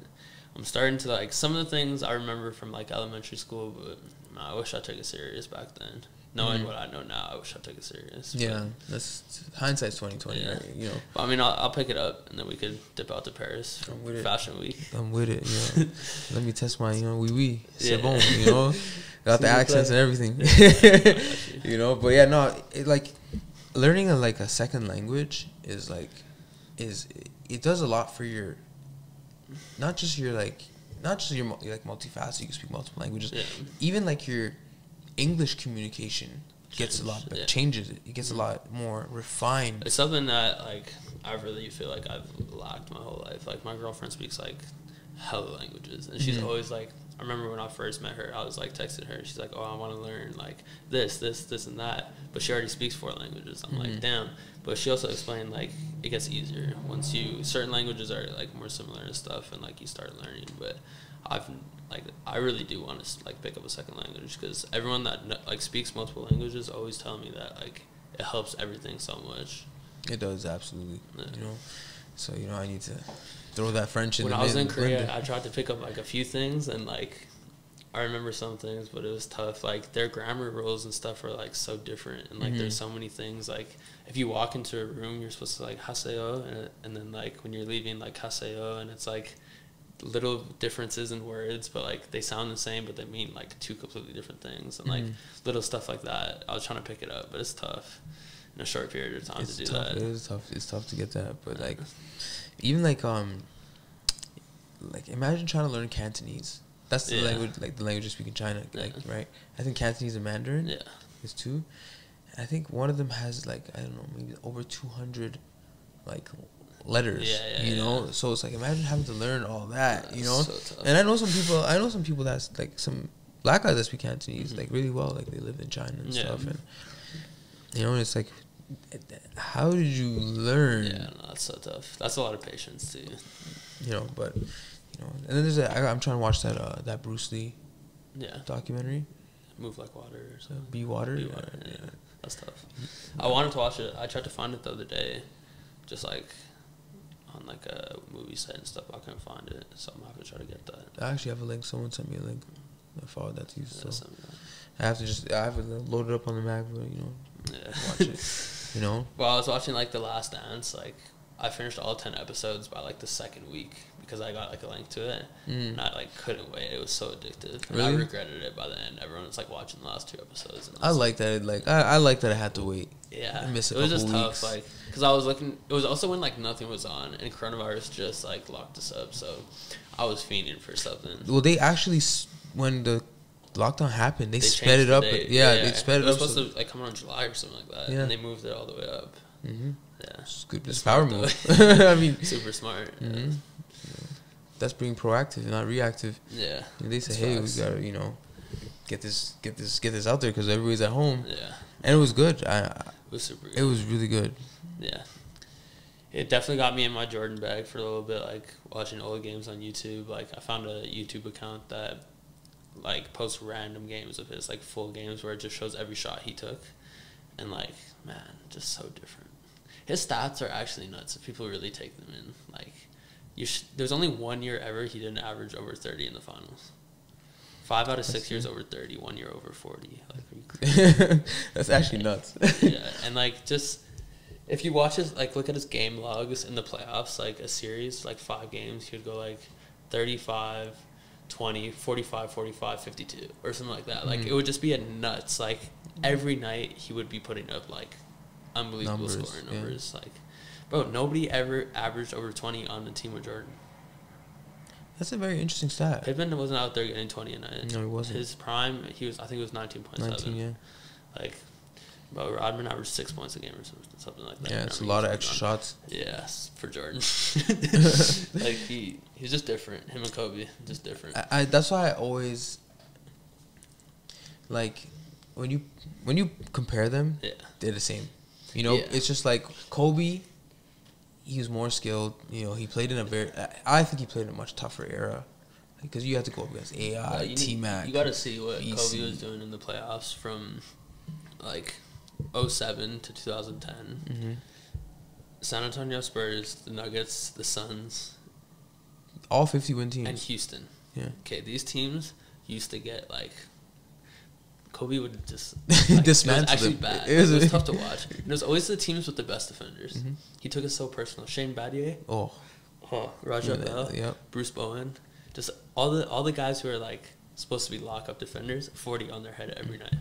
I'm starting to like some of the things I remember from like elementary school, but I wish I took it serious back then. Knowing what I know now, I wish I took it serious. Yeah, that's hindsight's 2020, right? You know. But, I mean, I'll pick it up, and then we could dip out to Paris for Fashion Week. I'm with it. Yeah. Let me test my, oui, c'est bon. You know, got the accents and everything. You know, but yeah, no, like learning a second language is like it does a lot for your, not just your multifaceted. You can speak multiple languages. Yeah. Even like your English communication gets a lot better, changes it. It gets a lot more refined. It's something that like I really feel like I've lacked my whole life. Like my girlfriend speaks like hella languages, and she's always like, I remember when I first met her, I was like texting her, she's like, oh, I want to learn like this and that, but she already speaks 4 languages. I'm like, damn. But she also explained like it gets easier once certain languages are like more similar and stuff, and like you start learning. But I really do want to like pick up a second language because everyone that like speaks multiple languages always tell me that like it helps everything so much. It does, absolutely. Yeah. You know, so you know I need to throw that French in. When I was in Korea, I tried to pick up like a few things, and like I remember some things, but it was tough. Like their grammar rules and stuff are like so different, and like there's so many things. Like if you walk into a room, you're supposed to like haseo, and then like when you're leaving, like haseo, and it's like little differences in words, but like they sound the same, but they mean like 2 completely different things, and like little stuff like that. I was trying to pick it up, but it's tough in a short period of time to do that. It is tough. It's tough to get that, but like even like imagine trying to learn Cantonese. That's the language, like the language you speak in China, like right? I think Cantonese and Mandarin is 2. I think one of them has like, I don't know, maybe over 200 like letters, you know. So it's like imagine having to learn all that, you know. So and I know some people that's like some black guys that speak Cantonese like really well, like they live in China and stuff, and you know, it's like, how did you learn? Yeah, no, that's so tough. That's a lot of patience too, you know. But you know, and then I'm trying to watch that Bruce Lee documentary, Move Like Water or something. Be Water. Yeah. That's tough. I wanted to watch it. I tried to find it the other day, just like on like a movie site and stuff. I couldn't find it, so I'm gonna have to try to get that. I actually have a link. Someone sent me a link. I followed that to you. So I have to load it up on the Mac, but you know, watch it. You know. Well, I was watching like The Last Dance. Like I finished all 10 episodes by like the 2nd week because I got like a link to it, and I like couldn't wait. It was so addictive. Really? And I regretted it by the end. Everyone was like watching the last 2 episodes. And I like that. I like that I had to wait. Yeah, it was just weeks. Tough. Like because I was looking. It was also when like nothing was on, and coronavirus just like locked us up. So I was fiending for something. Well, they actually when the lockdown happened, they sped it up. They sped it up. It was supposed to like come on in July or something like that, and they moved it all the way up. Yeah, it's good. It's power move. I mean, super smart. that's being proactive and not reactive. Yeah. And they say, hey, we gotta, you know, get this out there because everybody's at home. Yeah. And it was good. It was super good. It was really good. Yeah. It definitely got me in my Jordan bag for a little bit, like watching old games on YouTube. Like I found a YouTube account that like posts random games of his, like full games where it just shows every shot he took. And like, man, just so different. His stats are actually nuts if people really take them in. Like, there's only 1 year ever he didn't average over 30 in the finals. 5 out of 6 years over 30, 1 year over 40. Like, are you crazy? That's actually nuts. Yeah, and like just if you watch his, like, look at his game logs in the playoffs, like a series, like 5 games, he would go like 35, 20, 45, 45, 52 or something like that. Like it would just be a nuts. Like every night he would be putting up like unbelievable scoring numbers. Like, bro, nobody ever averaged over 20 on the team with Jordan. That's a very interesting stat. Pippen wasn't out there getting 20 a night. No, he wasn't. His prime, I think it was 19.7. 19, yeah. Like, bro, Rodman averaged 6 points a game or something like that. Yeah, it's a lot of extra shots. Yes, for Jordan. Like he's just different. Him and Kobe, just different. That's why I always like when you compare them, they're the same. You know, it's just like Kobe. He was more skilled. You know, he played in I think he played in a much tougher era, because you have to go up against AI, T-Mac. You got to see what BC. Kobe was doing in the playoffs from like 2007 to 2010. Mm-hmm. San Antonio Spurs, the Nuggets, the Suns, all 50-win teams, and Houston. Yeah. Okay, these teams used to get like. Kobe would just dismantle. It was actually bad. It was tough to watch. And it was always the teams with the best defenders. Mm-hmm. He took it so personal. Shane Battier. Raja Bell. Yep. Bruce Bowen. Just all the guys who are like supposed to be lock-up defenders, 40 on their head every night.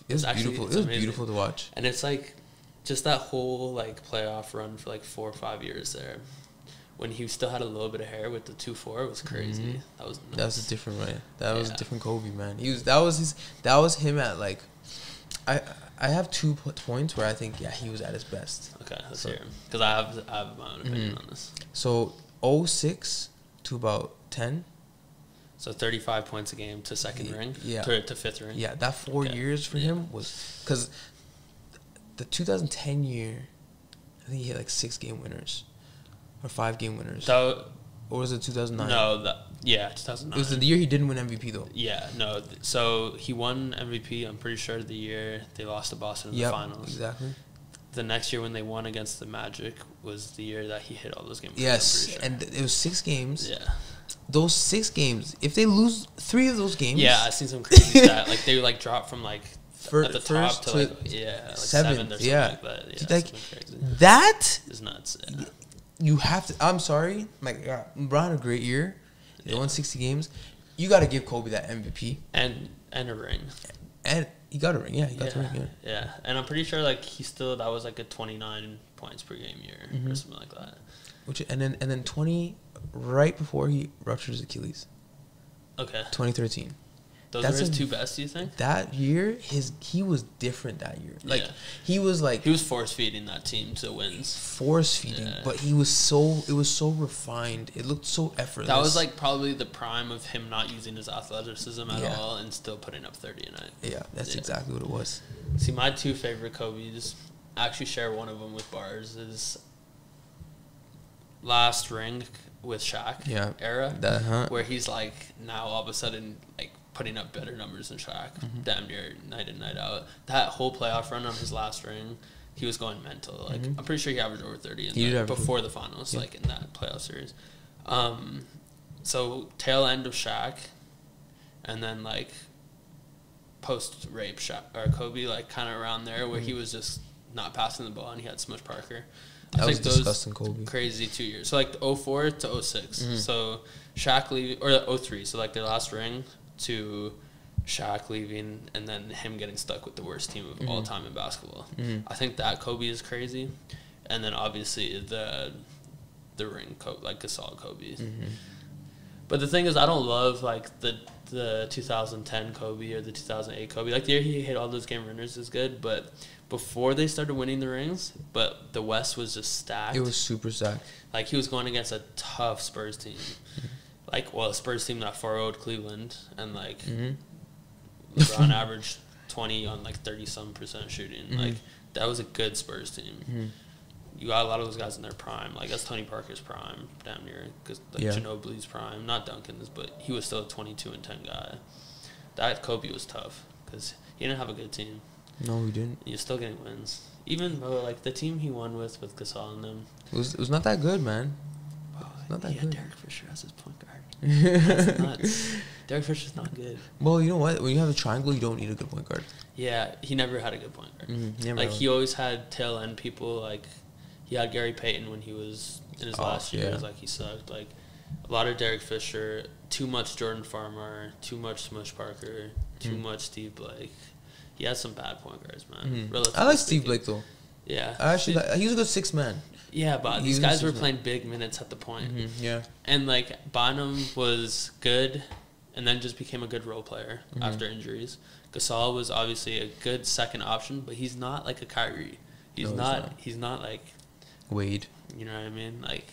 It was beautiful. It was beautiful to watch. And it's like just that whole like playoff run for like 4 or 5 years there. When he still had a little bit of hair with the 2-4, was crazy. Mm-hmm. That was nuts. That was a different, right? That was a different Kobe, man. That was him at like. I have 2 points where I think he was at his best. Okay, let's hear him, because I have my own opinion on this. So 06 to about 10. So 35 points a game to second ring, to fifth ring. Yeah, that 4 years for him was because the 2010 year, I think he had like 6 game winners. Or 5 game winners. Or was it 2009? No, 2009. It was the year he didn't win MVP, though. Yeah, no. So he won MVP, I'm pretty sure, the year they lost to Boston in the finals. Exactly. The next year when they won against the Magic was the year that he hit all those games. Yes, sure. And it was 6 games. Yeah. Those 6 games, if they lose 3 of those games... Yeah, I've seen some crazy stat. Like, they like drop from like... at the top to like 7th or something like that. Yeah, like, that is nuts. Yeah. You have to. I'm sorry. Like, LeBron had a great year. They won 60 games. You got to give Kobe that MVP and a ring. And he got a ring. Yeah, he got the ring. Yeah, and I'm pretty sure like that was like a 29 points per game year or something like that. And then 20 right before he ruptured his Achilles. Okay. 2013. Those were his 2 best, do you think? That year, he was different that year. Like, he was force-feeding that team to wins. Force-feeding, but it was so refined. It looked so effortless. That was, like, probably the prime of him not using his athleticism at all and still putting up 30 a night. Yeah, that's exactly what it was. See, my 2 favorite Kobe's, actually share one of them with Bars, is last ring with Shaq era, where he's, like, now all of a sudden, like, putting up better numbers than Shaq, damn near night in, night out. That whole playoff run on his last ring, he was going mental. Like, I'm pretty sure he averaged over 30 before the finals, like in that playoff series. So tail end of Shaq, and then like post rape Shaq or Kobe, like kind of around there where he was just not passing the ball and he had Smush Parker. That was disgusting, Kobe. Crazy 2 years. So like 04 to 06. So Shaq leaving, or 03. So like their last ring to Shaq leaving, and then him getting stuck with the worst team of all time in basketball. I think that Kobe is crazy, and then obviously the ring Kobe, like Gasol Kobe. But the thing is, I don't love like the 2010 Kobe or the 2008 Kobe. Like the year he hit all those game winners is good, but before they started winning the rings, but the West was just stacked. It was super stacked. Like he was going against a tough Spurs team. like, well, a Spurs team that 4-0'd Cleveland, and like Mm-hmm. LeBron averaged 20 on like 30-some% shooting. Mm-hmm. Like, that was a good Spurs team. Mm-hmm. You got a lot of those guys in their prime. Like, that's Tony Parker's prime, damn near. Because, like, Yeah. Ginobili's prime. Not Duncan's, but he was still a 22-10 guy. That Kobe was tough because he didn't have a good team. No, we didn't. He was still getting wins. Even though, like, the team he won with Gasol and them. It was not that good, man. Not that good. Derek Fisher as his point guard. That's nuts. Derek Fisher's not good. Well, you know what? When you have a triangle, you don't need a good point guard. Yeah, he never had a good point guard. Mm-hmm. Like, he always had tail end people. Like, he had Gary Payton when he was in his last year. Yeah. It was like he sucked. Like, a lot of Derek Fisher, too much Jordan Farmer, too much Smush Parker, too much Steve Blake. He had some bad point guards, man. I like Steve Blake, though. Yeah. I actually he was a good 6 man. Yeah, but these guys were playing big minutes at the point. Mm-hmm. Yeah. And, like, Bynum was good and then just became a good role player after injuries. Gasol was obviously a good second option, but he's not like a Kyrie. He's not like Wade. You know what I mean? Like,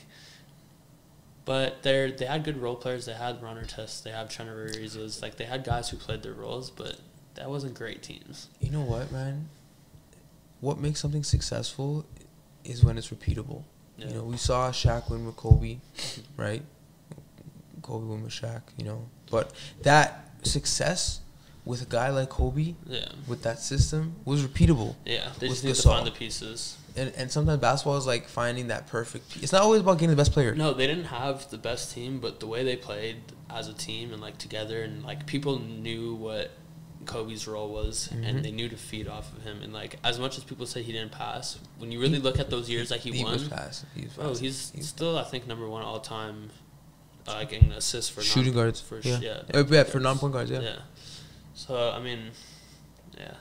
but they had good role players. They had runner tests. They have Trent Ariza's. Like, they had guys who played their roles, but that wasn't great teams. You know what, man? What makes something successful is when it's repeatable. Yeah. You know, we saw Shaq win with Kobe, right? Kobe win with Shaq, you know. But that success with a guy like Kobe, with that system, was repeatable. Yeah, they just with need to Gasol. find the pieces. And sometimes basketball is like finding that perfect piece. It's not always about getting the best player. No, they didn't have the best team, but the way they played as a team and, like, together, and, like, people knew what Kobe's role was, and they knew to feed off of him. And, like, as much as people say he didn't pass, when you really look at those years that he won, was fast. He's still, I think, number one all time, getting assists for shooting guards. For non-point guards. Yeah. So I mean, yeah,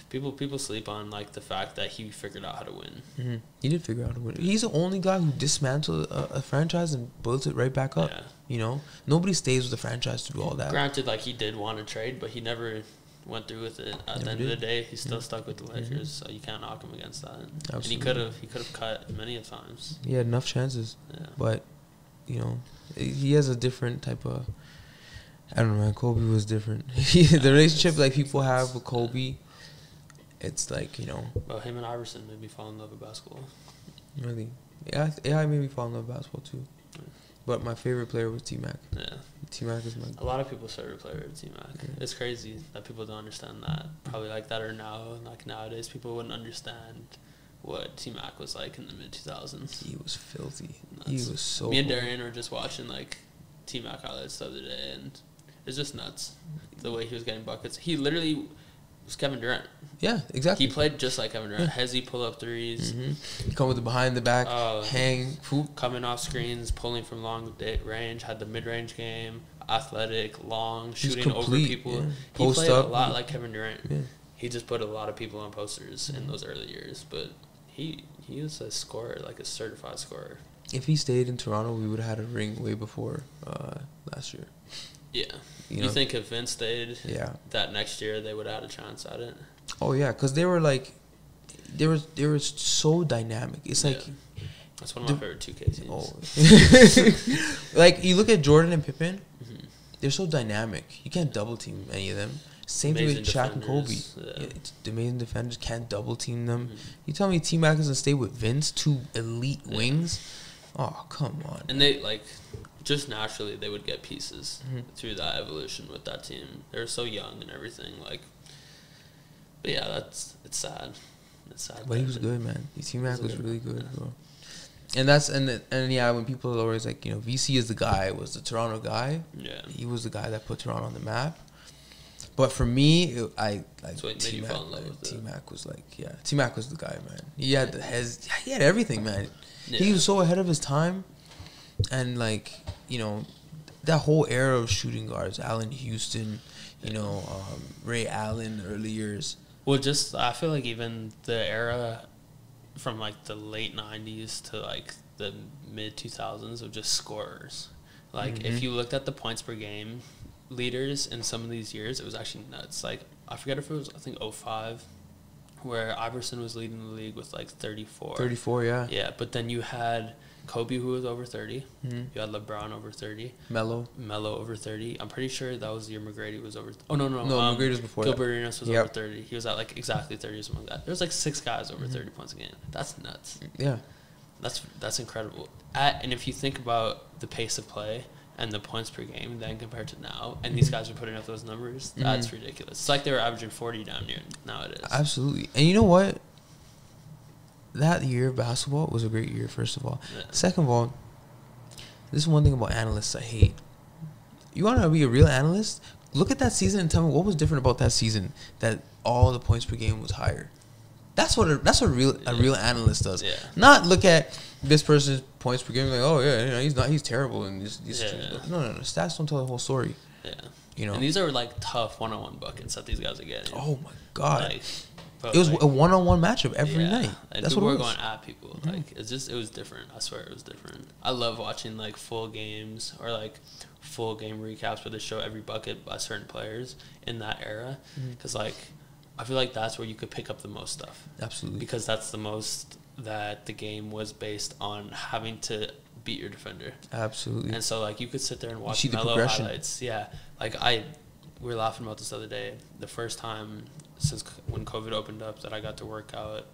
people sleep on, like, the fact that he figured out how to win. Mm-hmm. He did figure out how to win. He's the only guy who dismantled a franchise and built it right back up. Yeah. You know, nobody stays with the franchise to do all that. Granted, like, he did want to trade, but he never went through with it. At the end of the day, he's still stuck with the Lakers, so you can't knock him against that. Absolutely. And he could have cut many of times. He had enough chances, but you know, he has a different type of. I don't know, man. Kobe was different. The relationship like people have with Kobe, it's like, you know. Well, him and Iverson made me fall in love with basketball. Really, yeah, it made me fall in love with basketball too. But my favorite player was T-Mac. Yeah. T-Mac is my... A lot of people's favorite player is T-Mac. Yeah. It's crazy that people don't understand that. Probably like that or now. Like, nowadays, people wouldn't understand what T-Mac was like in the mid-2000s. He was filthy. Nuts. He was so... Me and Darian were just watching, like, T-Mac highlights the other day, and it's just nuts. The way he was getting buckets. He literally... was Kevin Durant. Yeah, exactly. He played just like Kevin Durant. Hezzy pull-up threes. Mm-hmm. Come with the behind the back, hang, whoop. Coming off screens, pulling from long range, had the mid-range game, athletic, long, shooting over people. Yeah. He played a lot like Kevin Durant. Yeah. He just put a lot of people on posters in those early years. But he was a scorer, like a certified scorer. If he stayed in Toronto, we would have had a ring way before last year. Yeah. You think if Vince stayed that next year, they would have had a chance at it? Oh, yeah, because they were, like, they were so dynamic. It's like... That's one of my favorite 2K teams. Oh. Like, you look at Jordan and Pippen, they're so dynamic. You can't double-team any of them. Same thing with Shaq and Kobe. Yeah, the amazing defenders can't double-team them. You tell me T-Mac doesn't stay with Vince, two elite wings? Oh, come on. And they, like... just naturally, they would get pieces through that evolution with that team. They were so young and everything. Like, but yeah, it's sad. It's sad. But he was good, man. T-Mac was really good, bro. And that's and yeah, when people are always like, you know, VC is the guy, was the Toronto guy. Yeah, he was the guy that put Toronto on the map. But for me, I like T-Mac. T-Mac was like, T-Mac was the guy, man. He had he had everything, man. Yeah. He was so ahead of his time. And, like, you know, that whole era of shooting guards, Allen Houston, you know, Ray Allen, early years. Well, just, I feel like even the era from, like, the late 90s to, like, the mid-2000s of just scorers. Like, if you looked at the points per game leaders in some of these years, it was actually nuts. Like, I forget if it was, I think, 05 where Iverson was leading the league with like 34. 34, yeah. Yeah, but then you had Kobe, who was over 30. Mm-hmm. You had LeBron over 30. Melo over 30. I'm pretty sure that was the year McGrady was over. Oh, no. McGrady was before Gilbert that. Arenas was over 30. He was at like exactly 30 or something like that. There was like 6 guys over 30 points a game. That's nuts. Yeah. That's incredible. And if you think about the pace of play and the points per game then compared to now, and these guys are putting up those numbers, that's ridiculous. It's like they were averaging 40 down near nowadays. Absolutely. And you know what? That year of basketball was a great year, first of all. Yeah. Second of all, this is one thing about analysts I hate. You want to be a real analyst? Look at that season and tell me what was different about that season that all the points per game was higher. That's what a real analyst does. Yeah. Not look at this person's points per game like, oh yeah, he's terrible and no. Stats don't tell the whole story. Yeah. And these are like tough one-on-one buckets that these guys are getting. Oh my god. It was a one-on-one matchup every night. That's what it was. Going at people. Like it was different. I swear it was different. I love watching like full games or like full game recaps where they show every bucket by certain players in that era, because like I feel like that's where you could pick up the most stuff. Absolutely. Because that's the most that the game was based on having to beat your defender. Absolutely. And so like you could sit there and watch Melo highlights. Yeah. Like we were laughing about this the other day. The first time since when COVID opened up that I got to work out,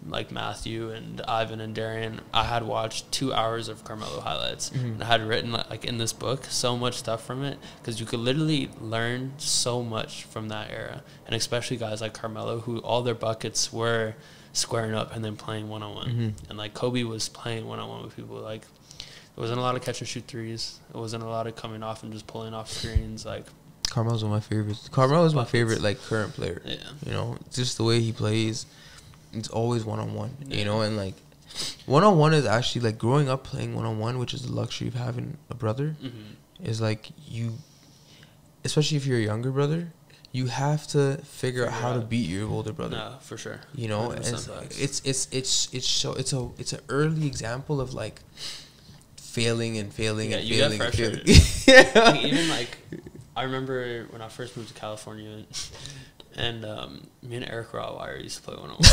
like Matthew and Ivan and Darian, I had watched 2 hours of Carmelo highlights. And I had written like in this book so much stuff from it, because you could literally learn so much from that era. And especially guys like Carmelo, who all their buckets were squaring up and then playing one-on-one. And like Kobe was playing one-on-one with people. Like there wasn't a lot of catch and shoot threes. It wasn't a lot of coming off and just pulling off screens. Like Carmelo's one of my favorites. Carmelo's my favorite like current player. Yeah. Just the way he plays. It's always one-on-one, and like one-on-one is actually like growing up playing one-on-one, which is the luxury of having a brother, is like you, especially if you're a younger brother, you have to figure out how to beat your older brother. No, for sure. And it's an early example of like failing and failing and failing and failing. Like, even like I remember when I first moved to California. And me and Eric Rawwire used to play one-on-one.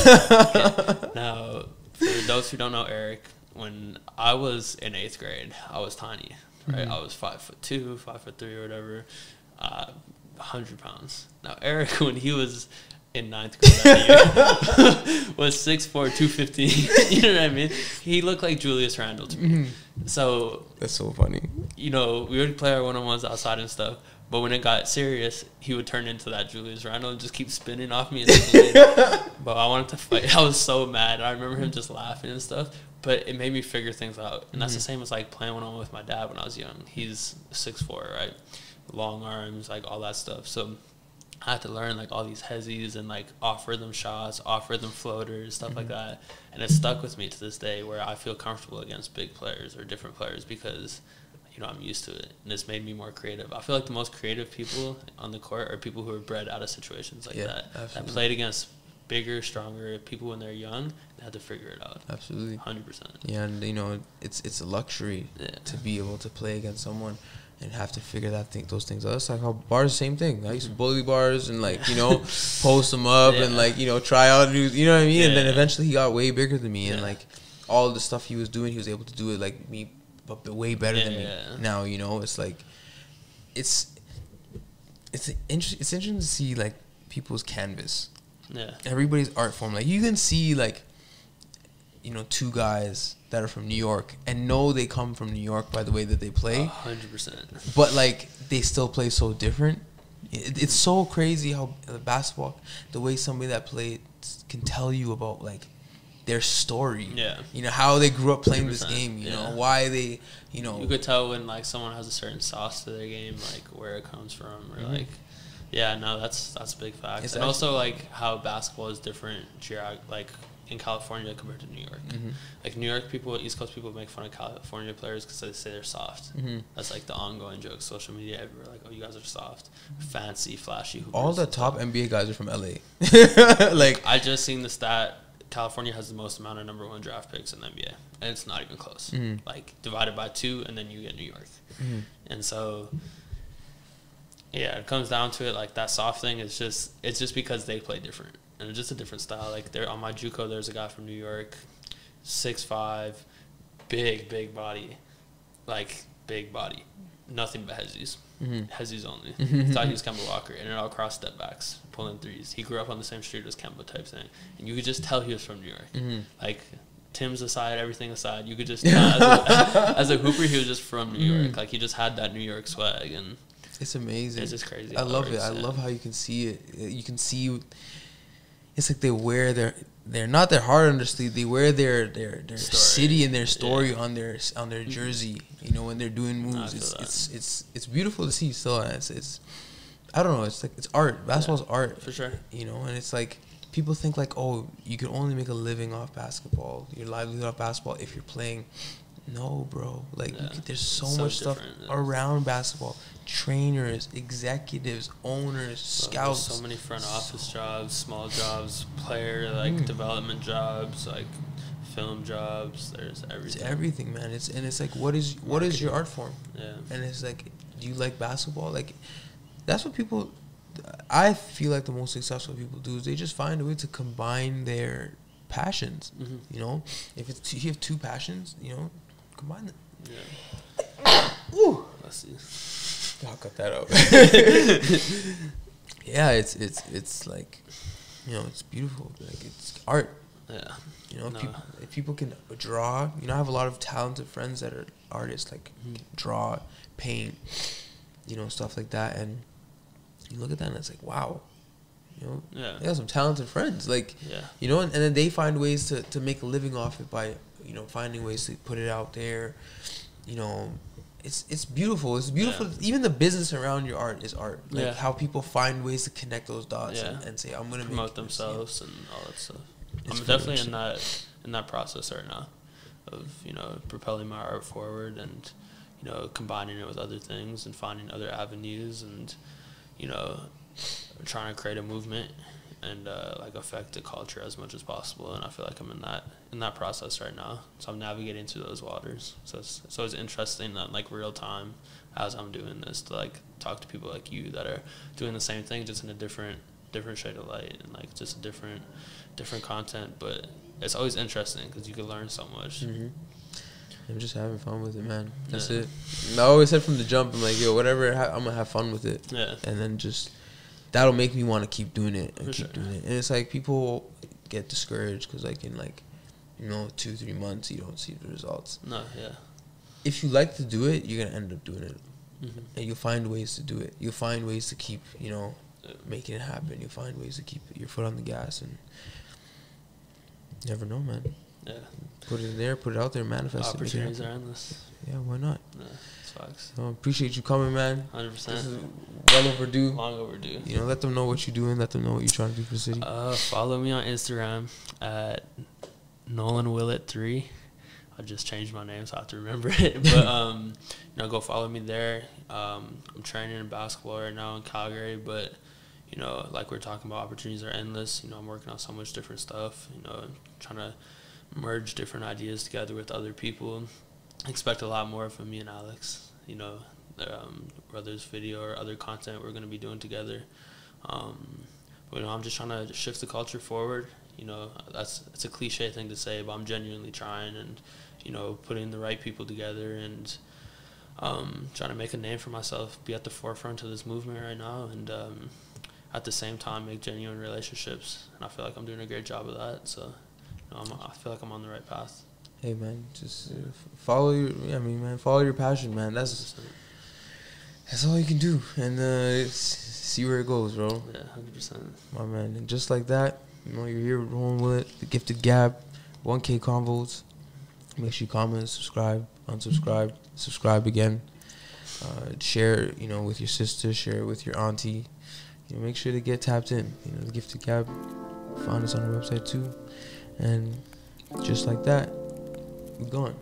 Okay. Now, for those who don't know Eric, when I was in 8th grade, I was tiny, right? I was 5'2", 5'3", or whatever, 100 pounds. Now, Eric, when he was in 9th grade that year, was 6'4", 215. You know what I mean? He looked like Julius Randle to me. So that's so funny. We would play our one-on-ones outside and stuff. But when it got serious, he would turn into that Julius Randle and just keep spinning off me. But I wanted to fight. I was so mad. I remember him just laughing and stuff. But it made me figure things out. And that's the same as like playing one-on-one with my dad when I was young. He's 6'4", right? Long arms, like all that stuff. So I had to learn like all these hezzies and like offer them shots, offer them floaters, stuff like that. And it stuck with me to this day, where I feel comfortable against big players or different players because I'm used to it, and it's made me more creative. I feel like the most creative people on the court are people who are bred out of situations like that. Absolutely. That played against bigger, stronger people when they're young. They had to figure it out. Absolutely. 100%. Yeah, and it's a luxury to be able to play against someone and have to figure those things out. It's like how bars, same thing. I used to bully bars and like post them up and like try out new. You know what I mean? And then eventually he got way bigger than me, and like all the stuff he was doing, he was able to do it like me. But way better than me now. It's like it's interesting to see like people's canvas. Yeah, everybody's art form. Like you can see like 2 guys that are from New York and know they come from New York by the way that they play. 100%. But like they still play so different. It's so crazy how basketball, the way somebody that played can tell you about like their story, how they grew up playing this game, why they, You could tell when, like, someone has a certain sauce to their game, like, where it comes from, or, like, that's a big fact. And also, like, how basketball is different, like, in California compared to New York. Like, New York people, East Coast people make fun of California players because they say they're soft. That's, like, the ongoing joke. Social media everywhere, like, oh, you guys are soft, fancy, flashy. All the top NBA guys are from LA. Like, I just seen the stat. California has the most amount of number 1 draft picks in the NBA, and it's not even close. Like divided by 2, and then you get New York. And so, it comes down to it. Like that soft thing is just because they play different. and it's just a different style. Like there on my JUCO, there's a guy from New York, 6'5", big body, like big body, nothing but hezzies. Hezzies only. Thought he was Kemba Walker, and it all cross step backs, pulling threes. He grew up on the same street as Kemba type thing, and you could just tell he was from New York. Like Tim's aside, everything aside, you could just tell as a hooper he was just from New York. Like he just had that New York swag, and it's amazing. It's just crazy. I love it. I love how you can see it. You can see. It's like they wear they're not their heart on their sleeve. They wear their city and their story on their jersey. You know, when they're doing moves, it's beautiful to see. Still, it's I don't know. It's like it's art. Basketball's art for sure. You know, and it's like people think like, oh, you can only make a living off basketball. Your livelihood off basketball if you're playing. No, bro. Like there's so much stuff around basketball. Trainers, executives, owners, scouts. There's so many front office jobs, small jobs, player development jobs, like film jobs. There's everything. It's everything, man. It's like what is your art form? Yeah. And it's like, do you like basketball? Like that's what people. I feel like the most successful people do is they just find a way to combine their passions. You know, if you have two passions, you know, combine them. Yeah. Ooh. Let's see. I'll cut that out. Yeah, it's like, you know, it's beautiful. Like it's art. Yeah. You know, if people can draw. You know, I have a lot of talented friends that are artists, like draw, paint, you know, stuff like that. And you look at that and it's like, wow. You know, they have some talented friends. Like, you know, and then they find ways to make a living off it by, you know, finding ways to put it out there. You know, it's beautiful. It's beautiful. Even the business around your art is art. Like how people find ways to connect those dots and say, I'm gonna promote themselves and all that stuff. I'm definitely in that process right now of, you know, propelling my art forward and, you know, combining it with other things and finding other avenues and, you know, trying to create a movement and like affect the culture as much as possible. And I feel like I'm in that process right now. So I'm navigating through those waters. So it's always interesting that like real time as I'm doing this to like talk to people like you that are doing the same thing just in a different shade of light and like just a different content. But it's always interesting because you can learn so much. I'm just having fun with it, man. That's it. I always said from the jump, I'm like, yo, whatever, I'm gonna have fun with it. Yeah. And then just that'll make me want to keep doing it and keep doing it. And it's like people get discouraged because like in like, you know, 2-3 months you don't see the results. No, yeah. If you like to do it, you're gonna end up doing it, and you'll find ways to do it. You'll find ways to keep, you know, making it happen. You'll find ways to keep your foot on the gas, and you never know, man. Yeah. Put it in there, put it out there, manifest it. Opportunities are endless. Yeah, why not? Yeah, it's facts. So appreciate you coming, man. 100%. This is well overdue. Long overdue. You know, let them know what you're doing. Let them know what you're trying to do for the city. Follow me on Instagram at Nolan Willett 3. I just changed my name, so I have to remember it. But you know, go follow me there. I'm training in basketball right now in Calgary, but you know, like we're talking about, opportunities are endless. You know, I'm working on so much different stuff. You know, trying to merge different ideas together with other people. Expect a lot more from me and Alex. You know, whether it's video or other content we're going to be doing together. But you know, I'm just trying to shift the culture forward. You know, it's a cliche thing to say, but I'm genuinely trying and, you know, putting the right people together and trying to make a name for myself, be at the forefront of this movement right now, and at the same time make genuine relationships. And I feel like I'm doing a great job of that. So, you know, I feel like I'm on the right path. Hey, man, just follow your passion, man. That's all you can do, and see where it goes, bro. Yeah, 100%. My man, and just like that, you know, you're here with Nolan Willett, the Gifted Gab, 1K Convos. Make sure you comment, subscribe, unsubscribe, subscribe again. Share, you know, with your sister, share it with your auntie. You know, make sure to get tapped in. You know, the Gifted Gab. Find us on our website too, and just like that, we're gone.